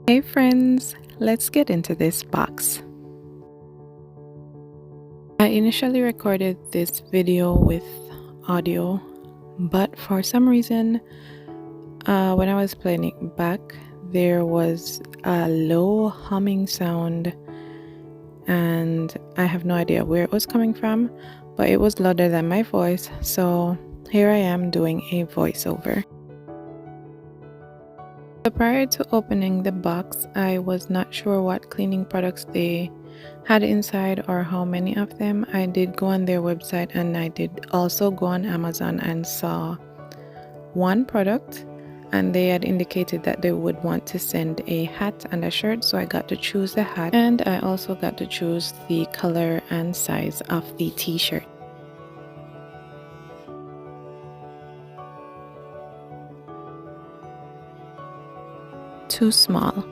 Hey friends, let's get into this box. I initially recorded this video with audio, but for some reason, when I was playing it back, there was a low humming sound, and I have no idea where it was coming from, but it was louder than my voice, so here I am doing a voiceover. So prior to opening the box, I was not sure what cleaning products they had inside or how many of them. I did go on their website, and I did also go on Amazon and saw one product, and they had indicated that they would want to send a hat and a shirt, so I got to choose the hat, and I also got to choose the color and size of the t-shirt. Too small.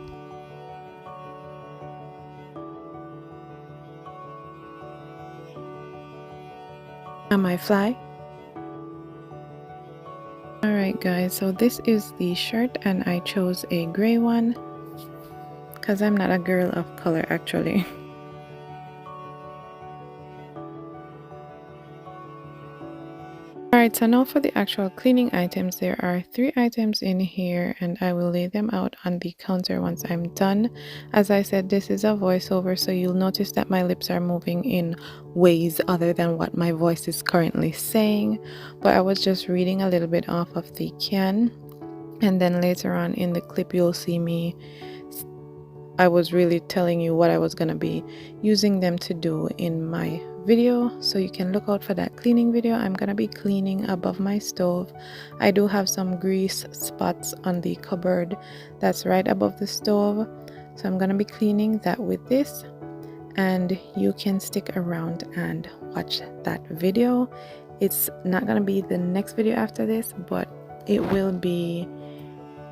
Am I fly? Alright guys, so this is the shirt, and I chose a gray one because I'm not a girl of color actually. Alright, so now for the actual cleaning items. There are 3 items in here, and I will lay them out on the counter once I'm done. As I said, this is a voiceover, so you'll notice that my lips are moving in ways other than what my voice is currently saying. But I was just reading a little bit off of the can, and then later on in the clip you'll see me. I was really telling you what I was going to be using them to do in my video, so you can look out for that cleaning video. I'm going to be cleaning above my stove. I do have some grease spots on the cupboard that's right above the stove, so I'm going to be cleaning that with this, and you can stick around and watch that video. It's not going to be the next video after this, but it will be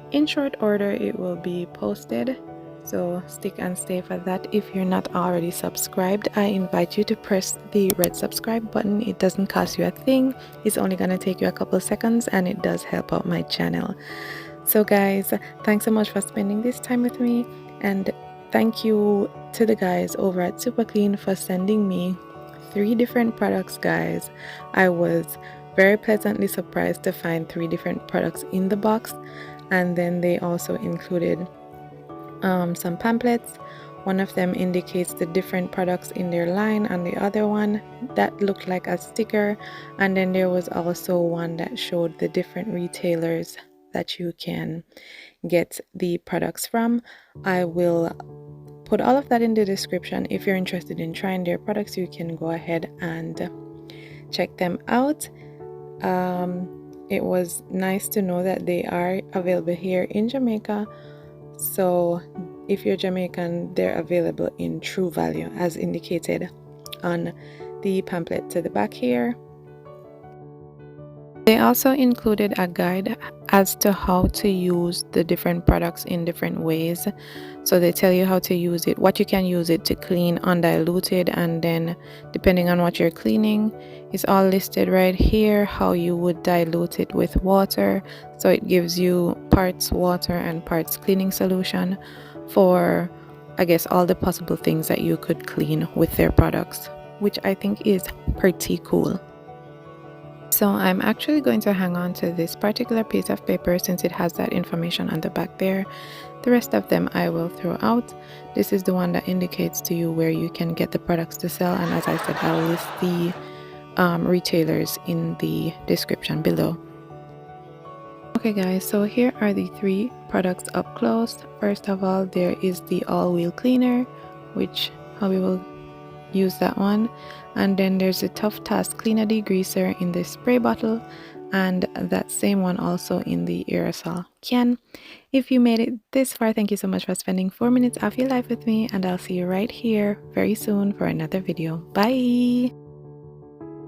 in short order. It will be posted, so stick and stay for that. If you're not already subscribed, I invite you to press the red subscribe button. It doesn't cost you a thing. It's only gonna take you a couple seconds, and it does help out my channel. So guys, thanks so much for spending this time with me, and thank you to the guys over at SuperClean for sending me 3 different products. Guys, I was very pleasantly surprised to find 3 different products in the box, and then they also included some pamphlets. One of them indicates the different products in their line, and the other one that looked like a sticker, and then there was also one that showed the different retailers that you can get the products from. I will put all of that in the description. If you're interested in trying their products, you can go ahead and check them out. It was nice to know that they are available here in Jamaica. So if you're Jamaican, they're available in True Value as indicated on the pamphlet to the back here. They also included a guide as to how to use the different products in different ways. So they tell you how to use it, what you can use it to clean undiluted, and then depending on what you're cleaning, it's all listed right here, how you would dilute it with water. So it gives you parts water and parts cleaning solution for, I guess, all the possible things that you could clean with their products, which I think is pretty cool. So I'm actually going to hang on to this particular piece of paper since it has that information on the back there. The rest of them I will throw out. This is the one that indicates to you where you can get the products to sell, and as I said, I'll list the retailers in the description below. Okay guys, so here are the 3 products up close. First of all, there is the all-wheel cleaner, which we will use that one, and then there's the Tough Task Cleaner Degreaser in the spray bottle, and that same one also in the aerosol can. If you made it this far, thank you so much for spending 4 minutes of your life with me, and I'll see you right here very soon for another video. Bye.